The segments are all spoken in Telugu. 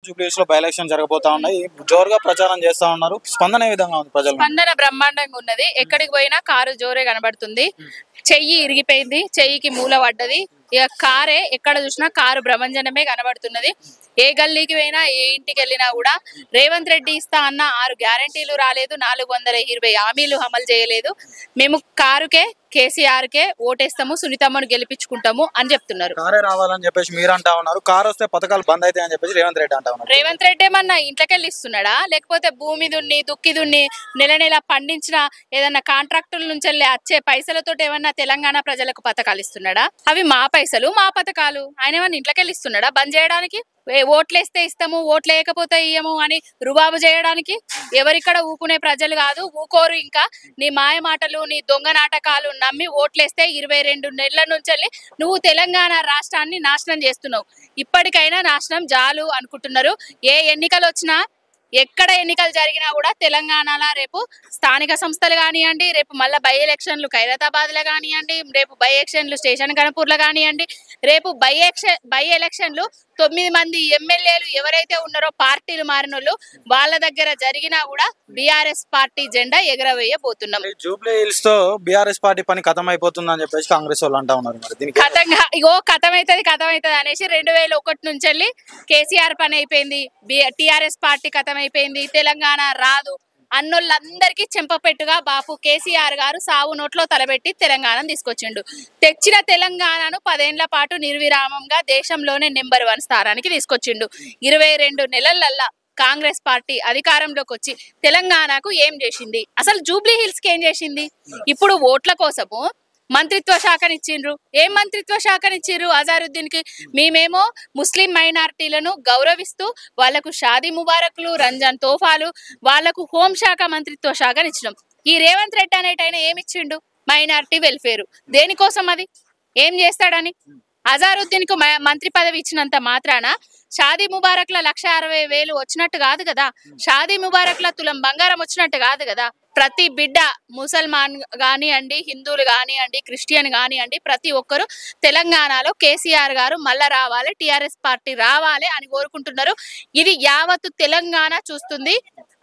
జూబ్లీహిల్స్ లో బై ఎలక్షన్ జరగబోతా ఉన్నాయి. జోరుగా ప్రచారం చేస్తా ఉన్నారు. స్పందన ఏ విధంగా ఉంది ప్రజలు? స్పందన బ్రహ్మాండంగా ఉన్నది. ఎక్కడికి పోయినా కారు జోరే కనబడుతుంది. చెయ్యి ఇరిగిపోయింది, చెయ్యికి మూల పడ్డది. ఇక కారే ఎక్కడ చూసినా కారు భ్రమంజనమే కనబడుతున్నది. ఏ గల్లీకి పోయినా ఏ ఇంటికి వెళ్ళినా కూడా రేవంత్ రెడ్డి ఇస్తా అన్న 6 గ్యారంటీలు రాలేదు, 420 హామీలు అమలు చేయలేదు. మేము కారుకే కేసీఆర్కే ఓటేస్తాము, సునీతమ్మను గెలిపించుకుంటాము అని చెప్తున్నారు. కారే రావాలని చెప్పేసి మీరు అంటా ఉన్నారు. కారు వస్తే పథకాలు బంద్ అవుతాయి అని చెప్పేసి రేవంత్ రెడ్డి అంటా ఉన్నారు. రేవంత్ రెడ్డి ఏమన్నా ఇంట్లోకెళ్ళి ఇస్తున్నాడా, లేకపోతే భూమి దున్ని దుక్కి దున్ని నెల నెల పండించిన ఏదన్నా కాంట్రాక్టుల నుంచి వచ్చే పైసలతో ఏమన్నా తెలంగాణ ప్రజలకు పథకాలు ఇస్తున్నాడా? అవి మా పైసలు మా పథకాలు. ఆయన ఏమన్నా ఇంట్లోకెళ్ళి ఇస్తున్నాడా బంద్ చేయడానికి? ఓట్లేస్తే ఇస్తాము, ఓట్లు వేయకపోతే ఇయ్యము అని రుబాబు చేయడానికి? ఎవరిక్కడ ఊకునే ప్రజలు కాదు, ఊకోరు. ఇంకా నీ మాయ మాటలు, నీ దొంగ నాటకాలు నమ్మి ఓట్లేస్తే 22 నెలల నుంచి నువ్వు తెలంగాణ రాష్ట్రాన్ని నాశనం చేస్తున్నావు. ఇప్పటికైనా నాశనం జాలు అనుకుంటున్నారు. ఏ ఎన్నికలు వచ్చినా, ఎక్కడ ఎన్నికలు జరిగినా కూడా తెలంగాణలో రేపు స్థానిక సంస్థలు కానివ్వండి, రేపు మళ్ళీ బై ఎలక్షన్లు ఖైరతాబాద్ లో కానివ్వండి, రేపు బై ఎలక్షన్లు స్టేషన్ గణపూర్ లో కానివ్వండి, రేపు బై ఎలక్షన్లు 9 మంది ఎమ్మెల్యేలు ఎవరైతే ఉన్నారో పార్టీలు మారినోళ్ళు వాళ్ళ దగ్గర జరిగినా కూడా బీఆర్ఎస్ పార్టీ జెండా ఎగరవేయబోతున్నాం. జూబ్లీహిల్స్ తో బీఆర్ఎస్ పార్టీ పని ఖతం అయిపోతుంది అని చెప్పేసి కాంగ్రెస్ వాళ్ళు అంటా ఉన్నారు. ఖతం అవుతుంది అనేసి 2001 నుంచి వెళ్ళి కేసీఆర్ పని అయిపోయింది, టిఆర్ఎస్ పార్టీ ఖతం అయిపోయింది, తెలంగాణ రాదు అన్నోళ్ళందరికీ చెంపపెట్టుగా బాపు కేసీఆర్ గారు సావు నోట్లో తలబెట్టి తెలంగాణను తీసుకొచ్చిండు. తెచ్చిన తెలంగాణను 10 ఏళ్ల పాటు నిర్విరామంగా దేశంలోనే నెంబర్ 1 స్థానానికి తీసుకొచ్చిండు. 22 నెలలల్లా కాంగ్రెస్ పార్టీ అధికారంలోకి వచ్చి తెలంగాణకు ఏం చేసింది? అసలు జూబ్లీహిల్స్ కి ఏం చేసింది? ఇప్పుడు ఓట్ల కోసము మంత్రిత్వ శాఖనిచ్చిండ్రు. ఏం మంత్రిత్వ శాఖనిచ్చిర్రు? అజారుద్దీన్ కి. మేమేమో ముస్లిం మైనారిటీలను గౌరవిస్తూ వాళ్లకు షాదీ ముబారక్లు, రంజాన్ తోఫాలు, వాళ్లకు హోంశాఖ మంత్రిత్వ శాఖనిచ్చినాం. ఈ రేవంత్ రెడ్డి అనేటైనా ఏమిచ్చిండు? Minority welfare. దేనికోసం? అది ఏం చేస్తాడని? అజారుద్దీన్ కు మంత్రి పదవి ఇచ్చినంత మాత్రాన షాదీ ముబారక్ల 1,60,000 వచ్చినట్టు కాదు కదా, షాదీ ముబారక్ల తులం బంగారం వచ్చినట్టు కాదు కదా. ప్రతి బిడ్డ ముసల్మాన్ కానివ్వండి, హిందువులు కానివ్వండి, క్రిస్టియన్ కానివ్వండి, ప్రతి ఒక్కరు తెలంగాణలో కేసీఆర్ గారు మళ్ళా రావాలి, టిఆర్ఎస్ పార్టీ రావాలి అని కోరుకుంటున్నారు. ఇది యావత్తు తెలంగాణ చూస్తుంది.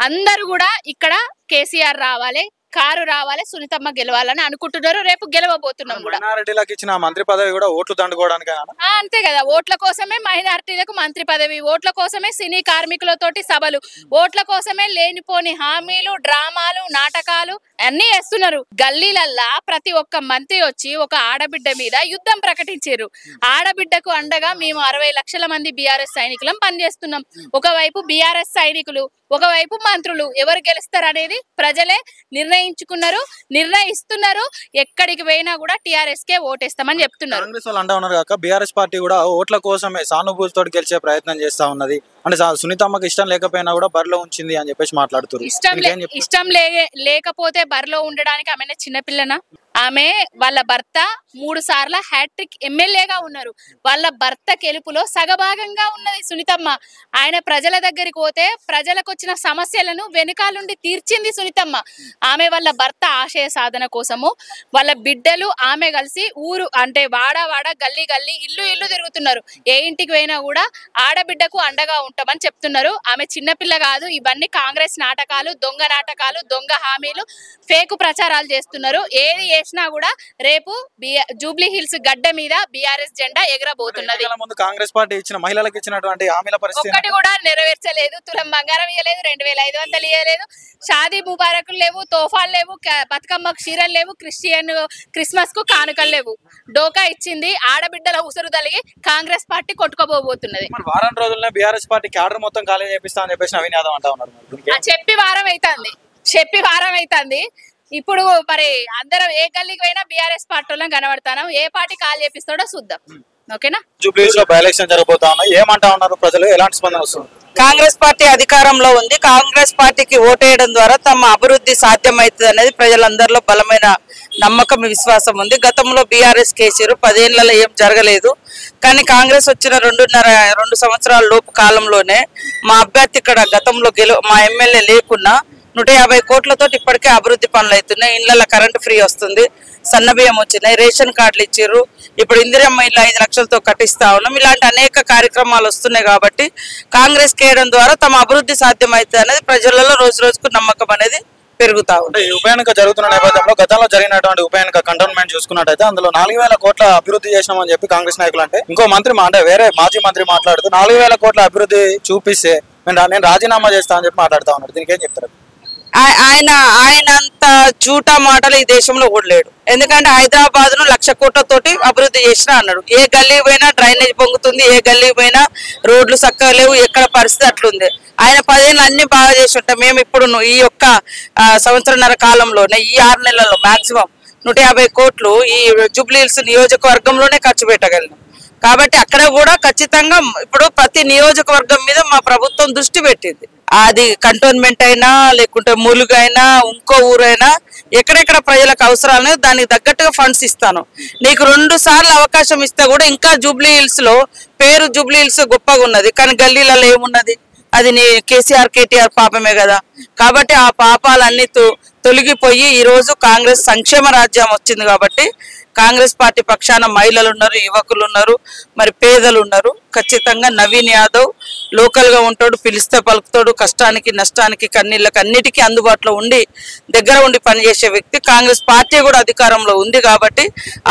అందరూ కూడా ఇక్కడ కేసీఆర్ రావాలి, కారు రావాలి, సునీతమ్మ గెలవాలని అనుకుంటున్నారు. రేపు గెలవబోతున్నాం కూడా. మైనారిటీలకు ఇచ్చిన మంత్రి పదవి కూడా ఓట్లు దండుకోవడానికి అంతే కదా. ఓట్ల కోసమే మైనారిటీలకు మంత్రి పదవి, ఓట్ల కోసమే సినీ కార్మికులతోటి సభలు, ఓట్ల కోసమే లేనిపోని హామీలు, డ్రామాలు, నాటకాలు అన్ని వేస్తున్నారు. గల్లీలల్లా ప్రతి ఒక్క మంత్రి వచ్చి ఒక ఆడబిడ్డ మీద యుద్ధం ప్రకటించారు. ఆడబిడ్డకు అండగా మేము 60 లక్షల మంది బీఆర్ఎస్ సైనికులం పనిచేస్తున్నాం. ఒకవైపు బీఆర్ఎస్ సైనికులు, ఒకవైపు మంత్రులు. ఎవరు గెలుస్తారు అనేది ప్రజలే నిర్ణయిస్తున్నారు. ఎక్కడికి పోయినా కూడా టిఆర్ఎస్ కే ఓటేస్తామని చెప్తున్నారు. కాంగ్రెస్ వాళ్ళు అంటా ఉన్నారు కాక బీఆర్ఎస్ పార్టీ కూడా ఓట్ల కోసమే సానుభూతితో గెలిచే ప్రయత్నం చేస్తా ఉన్నది. అంటే సునీతమ్మకి ఇష్టం లేకపోయినా కూడా బరిలో ఉంచింది అని చెప్పేసి మాట్లాడుతున్నారు. ఇష్టం లేకపోతే బరిలో ఉండడానికి ఆమె చిన్నపిల్లనా? ఆమె వాళ్ళ భర్త 3 సార్ల హ్యాట్రిక్ ఎమ్మెల్యేగా ఉన్నారు. వాళ్ళ భర్త గెలుపులో సగభాగంగా ఉన్నది సునీతమ్మ. ఆయన ప్రజల దగ్గరికి పోతే ప్రజలకు వచ్చిన సమస్యలను వెనుకాలుండి తీర్చింది సునీతమ్మ. ఆమె వాళ్ళ భర్త ఆశయ సాధన కోసము వాళ్ళ బిడ్డలు ఆమె కలిసి ఊరు అంటే వాడ గల్లీ ఇల్లు తిరుగుతున్నారు. ఏ ఇంటికి పోయినా కూడా ఆడబిడ్డకు అండగా ఉంటామని చెప్తున్నారు. ఆమె చిన్నపిల్ల కాదు. ఇవన్నీ కాంగ్రెస్ నాటకాలు, దొంగ నాటకాలు, దొంగ హామీలు, ఫేక్ ప్రచారాలు చేస్తున్నారు. ఏది చేసినా కూడా రేపు జూబ్లీహిల్స్ గడ్డ మీద బీఆర్ఎస్ జెండా ఎగరబోతున్నది. కాంగ్రెస్ పార్టీ ఇచ్చిన మహిళలకు ఇచ్చినటువంటి హామీల పరిస్థితి ఒక్కటి కూడా నెరవేర్చలేదు. తులం బంగారం ఇవ్వలేదు, 2,500 ఇవ్వలేదు, షాదీ ముబారకులు లేవు, తోఫాలు లేవు, బతుకమ్మకు చీరలు లేవు, క్రిస్మస్ కు కానుకలు లేవు. డోకా ఇచ్చింది. ఆడబిడ్డల ఉసురు తలిగి కాంగ్రెస్ పార్టీ కొట్టుకోబోతున్నది. వారం రోజుల్లో బీఆర్ఎస్ పార్టీ క్యాడర్ మొత్తం ఖాళీ చేపిస్తా అని చెప్పేసి నవీన్ యాదవ్ అంటా ఉన్నారు. చెప్పి వారం అవుతుంది. ఇప్పుడు మరి అందరం ఏ గల్లీకి పోయినా బీఆర్ఎస్ పార్టీలో కనబడతాను. ఏ పార్టీ కాల్ చేపిస్తాడో చూద్దాం. ఓకేనా? జూబ్లీహిల్స్ లో బై ఎలక్షన్ జరగబోతా ఉన్నాయి. ఏమంటా ఉన్నారు ప్రజలు? ఎలాంటి స్పందన వస్తుంది? కాంగ్రెస్ పార్టీ అధికారంలో ఉంది. కాంగ్రెస్ పార్టీకి ఓటేయడం ద్వారా తమ అభివృద్ధి సాధ్యమవుతుంది అనేది ప్రజలందరిలో బలమైన నమ్మకం, విశ్వాసం ఉంది. గతంలో బీఆర్ఎస్ కేసీఆర్ 10 ఏళ్లలో ఏం జరగలేదు. కానీ కాంగ్రెస్ వచ్చిన 2 సంవత్సరాల లోపు కాలంలోనే మా అభ్యర్థి ఇక్కడ గతంలో మా ఎమ్మెల్యే లేకున్నా 150 కోట్లతో ఇప్పటికే అభివృద్ధి పనులు అవుతున్నాయి. ఇళ్లలో కరెంటు ఫ్రీ వస్తుంది, సన్నబియ్యం వచ్చినాయి, రేషన్ కార్డులు ఇచ్చారు, ఇప్పుడు ఇందిరమ్మ ఇల్లు 5 లక్షలతో కట్టిస్తా ఉన్నాం. ఇలాంటి అనేక కార్యక్రమాలు వస్తున్నాయి కాబట్టి కాంగ్రెస్ కేయడం ద్వారా తమ అభివృద్ధి సాధ్యమవుతుంది అనేది ప్రజలలో రోజు రోజుకు నమ్మకం అనేది పెరుగుతా ఉంది. ఉప ఎన్నిక జరుగుతున్న నేపథ్యంలో గతంలో జరిగినటువంటి ఉప ఎన్నిక కంటోన్మెంట్ చూసుకున్నట్టయితే అందులో 4000 కోట్ల అభివృద్ధి చేసినామని చెప్పి కాంగ్రెస్ నాయకులు అంటే ఇంకో మంత్రి అంటే వేరే మాజీ మంత్రి మాట్లాడుతూ 4000 కోట్ల అభివృద్ధి చూపిస్తే నేను రాజీనామా చేస్తా అని చెప్పి మాట్లాడుతా ఉన్నాడు. దీనికి ఏం చెప్తారు? ఆయనంత జూటా మాటలు ఈ దేశంలో కూడా లేడు. ఎందుకంటే హైదరాబాద్ ను 1,00,000 కోట్లతోటి అభివృద్ధి చేసినా అన్నాడు. ఏ గల్లీ పోయినా డ్రైనేజ్ పొంగుతుంది, ఏ గల్లీ పోయినా రోడ్లు చక్కగా లేవు, ఎక్కడ పరిస్థితి అట్లుంది. ఆయన 10 ఏళ్ళు అన్ని బాగా చేసి ఉంటాం. మేము ఇప్పుడు ఈ యొక్క సంవత్సరన్నర కాలంలోనే ఈ 6 నెలల్లో మాక్సిమం 150 కోట్లు ఈ జూబ్లీహిల్స్ నియోజకవర్గంలోనే ఖర్చు పెట్టగలిగాం. కాబట్టి అక్కడ కూడా ఖచ్చితంగా ఇప్పుడు ప్రతి నియోజకవర్గం మీద మా ప్రభుత్వం దృష్టి పెట్టింది. అది కంటోన్మెంట్ అయినా లేకుంటే ములుగైనా ఇంకో ఊరైనా ఎక్కడెక్కడ ప్రజలకు అవసరాలను దానికి తగ్గట్టుగా ఫండ్స్ ఇస్తాను. నీకు 2 సార్లు అవకాశం ఇస్తే కూడా ఇంకా జూబ్లీహిల్స్ లో పేరు జూబ్లీహిల్స్ గొప్పగా ఉన్నది, కానీ గల్లీలలో ఏమున్నది? అది నీ కేసీఆర్ కేటీఆర్ పాపమే కదా. కాబట్టి ఆ పాపాలన్నీ తొలగిపోయి ఈ రోజు కాంగ్రెస్ సంక్షేమ రాజ్యం వచ్చింది. కాబట్టి కాంగ్రెస్ పార్టీ పక్షాన మహిళలు ఉన్నారు, యువకులు ఉన్నారు, మరి పేదలు ఉన్నారు. ఖచ్చితంగా నవీన్ యాదవ్ లోకల్ గా ఉంటాడు, పిలిస్తే పలుకుతాడు, కష్టానికి నష్టానికి కన్నీళ్ళకి అన్నిటికీ అందుబాటులో ఉండి దగ్గర ఉండి పనిచేసే వ్యక్తి. కాంగ్రెస్ పార్టీ కూడా అధికారంలో ఉంది కాబట్టి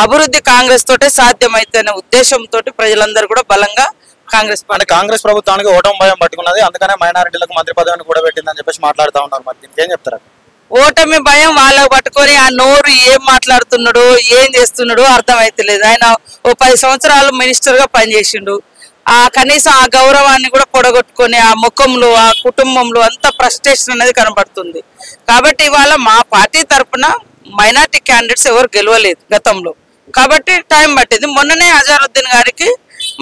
అభివృద్ధి కాంగ్రెస్ తోటే సాధ్యమైతే ఉద్దేశంతో ప్రజలందరూ కూడా బలంగా కాంగ్రెస్ ప్రభుత్వానికి ఓటమి భయం పట్టుకున్నది, అందుకనే మైనారిటీలకు మంత్రి పదవిని కూడా పెట్టిందని చెప్పేసి మాట్లాడుతూ ఉన్నారు. మరి దీనికి ఏం చెప్తారు? ఓటమి భయం వాళ్ళకు పట్టుకొని ఆ నోరు ఏం మాట్లాడుతున్నాడో ఏం చేస్తున్నాడో అర్థమైతలేదు. ఆయన ఓ 10 సంవత్సరాలు మినిస్టర్ గా పనిచేసిండు. కనీసం ఆ గౌరవాన్ని కూడా పొడగొట్టుకొని ఆ ముఖంలో ఆ కుటుంబంలో అంత ఫ్రస్ట్రేషన్ అనేది కనబడుతుంది. కాబట్టి ఇవాళ మా పార్టీ తరఫున మైనార్టీ క్యాండిడేట్స్ ఎవరు గెలవలేదు గతంలో, కాబట్టి టైం పట్టింది. మొన్ననే అజారుద్దీన్ గారికి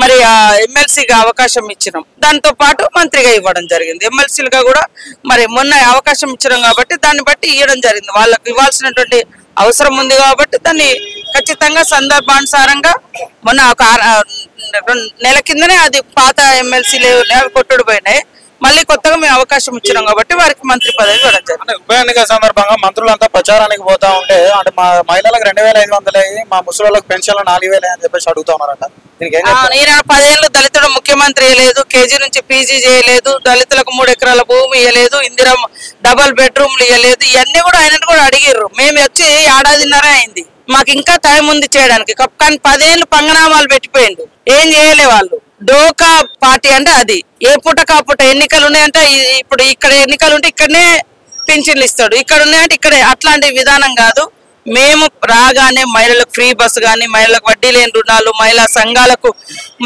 మరి ఎమ్మెల్సీగా అవకాశం ఇచ్చినాం, దాంతో పాటు మంత్రిగా ఇవ్వడం జరిగింది. ఎమ్మెల్సీలుగా కూడా మరి మొన్న అవకాశం ఇచ్చినాం కాబట్టి దాన్ని బట్టి ఇవ్వడం జరిగింది. వాళ్ళకి ఇవ్వాల్సినటువంటి అవసరం ఉంది కాబట్టి దాన్ని ఖచ్చితంగా సందర్భానుసారంగా మొన్న ఒక 2 నెలల కిందనే అది పాత ఎమ్మెల్సీలు కొట్టుడు పోయినాయి. మళ్ళీ కొత్తగా మేము అవకాశం ఇచ్చినాం కాబట్టి వారికి మంత్రి పదవి ఇవ్వడం జరిగింది. ఉప ఎన్నిక సందర్భంగా మంత్రులంతా ప్రచారానికి పోతా ఉంటే అంటే మా మహిళలకు 2500 అయ్యి మా ముసలిళ్ళకి పెన్షన్లు 4000 అని చెప్పేసి అడుగుతా ఉన్నారంట. నేను 10 ఏళ్ళు దళితుడు ముఖ్యమంత్రి ఇవ్వలేదు, కేజీ నుంచి పీజీ చేయలేదు, దళితులకు 3 ఎకరాల భూమి ఇవ్వలేదు, ఇందిరా డబల్ బెడ్రూమ్లు ఇవ్వలేదు, ఇవన్నీ కూడా ఆయన కూడా అడిగిర్రు. మేము వచ్చి 1.5 ఏడాదిన్నర అయింది, మాకు ఇంకా టైం ఉంది చేయడానికి. కానీ 10 ఏళ్ళు పంగనామాలు పెట్టిపోయిండు, ఏం చేయలే వాళ్ళు. డోకా పార్టీ అంటే అది ఏ పూట కాపుట ఎన్నికలు ఉన్నాయంటే ఇప్పుడు ఇక్కడ ఎన్నికలు ఉంటే ఇక్కడనే పింఛన్లు ఇస్తాడు, ఇక్కడ ఉన్నాయంటే ఇక్కడే. అట్లాంటి విధానం కాదు. మేము రాగానే మహిళలకు ఫ్రీ బస్సు కానీ, మహిళలకు వడ్డీ లేని రుణాలు, మహిళా సంఘాలకు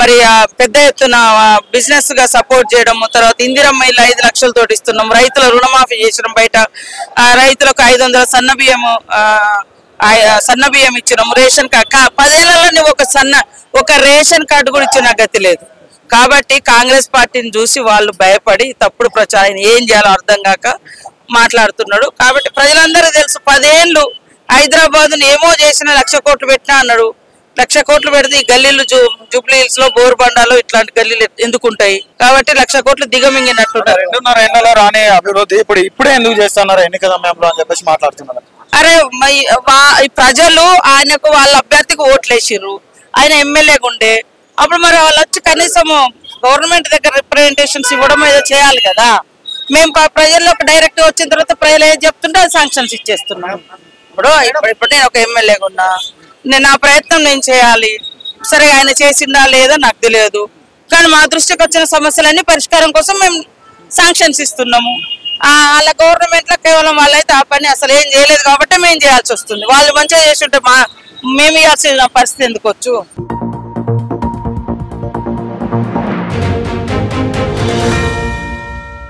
మరి పెద్ద ఎత్తున బిజినెస్ గా సపోర్ట్ చేయడం, తర్వాత ఇందిరమ్మ ఇల్లు 5 లక్షలతో ఇస్తున్నాం, రైతుల రుణమాఫీ చేసినాం, బయట రైతులకు 500 సన్నబియ్యం ఇచ్చినాం, రేషన్ కార్డు 10 ఏళ్లలో నువ్వు ఒక రేషన్ కార్డు కూడా ఇచ్చిన గతి లేదు. కాబట్టి కాంగ్రెస్ పార్టీని చూసి వాళ్ళు భయపడి తప్పుడు ప్రచారం ఏం చేయాలో అర్థం కాక మాట్లాడుతున్నాడు. కాబట్టి ప్రజలందరూ తెలుసు, 10 ఏళ్ళు హైదరాబాద్ ఏమో చేసిన 1,00,000 కోట్లు పెట్టినా అన్నాడు. 1,00,000 కోట్లు పెడితే ఈ గల్లీలు జూబ్లీహిల్స్ లో బోర్బండాలో ఇట్లాంటి గల్లీలు ఎందుకుంటాయి? కాబట్టి 1,00,000 కోట్లు దిగమింగినట్టు 2.5 ఏళ్లలో రాని అభివృద్ధి ఇప్పుడే ఎందుకు చేస్తున్నారు ఎన్నిక సమయంలో అని చెప్పేసి మాట్లాడుతున్నారు. అరే ప్రజలు ఆయనకు వాళ్ళ అభ్యర్థికి ఓట్లేసిర్రు, ఆయన ఎమ్మెల్యేగా ఉండే అప్పుడు మరి వాళ్ళు వచ్చి కనీసం గవర్నమెంట్ దగ్గర రిప్రజెంటేషన్స్ ఇవ్వడం ఏదో చేయాలి కదా. మేము ప్రజల్లోకి డైరెక్ట్ వచ్చిన తర్వాత ప్రజలు ఏం చెప్తుంటే అది శాంక్షన్స్ ఇచ్చేస్తున్నాం. ఇప్పుడు నేను ఒక ఎమ్మెల్యేగా ఉన్నా, నేను నా ప్రయత్నం నేను చేయాలి. సరే ఆయన చేసిందా లేదా నాకు తెలియదు, కానీ మా దృష్టికి వచ్చిన సమస్యలన్నీ పరిష్కారం కోసం మేము శాంక్షన్స్ ఇస్తున్నాము. వాళ్ళ గవర్నమెంట్ లో కేవలం వాళ్ళైతే ఆ పని అసలు ఏం చేయలేదు కాబట్టి మేము చేయాల్సి వస్తుంది. వాళ్ళు మంచిగా చేసి ఉంటే మేము ఇవ్వాల్సిన పరిస్థితి ఎందుకు వచ్చు?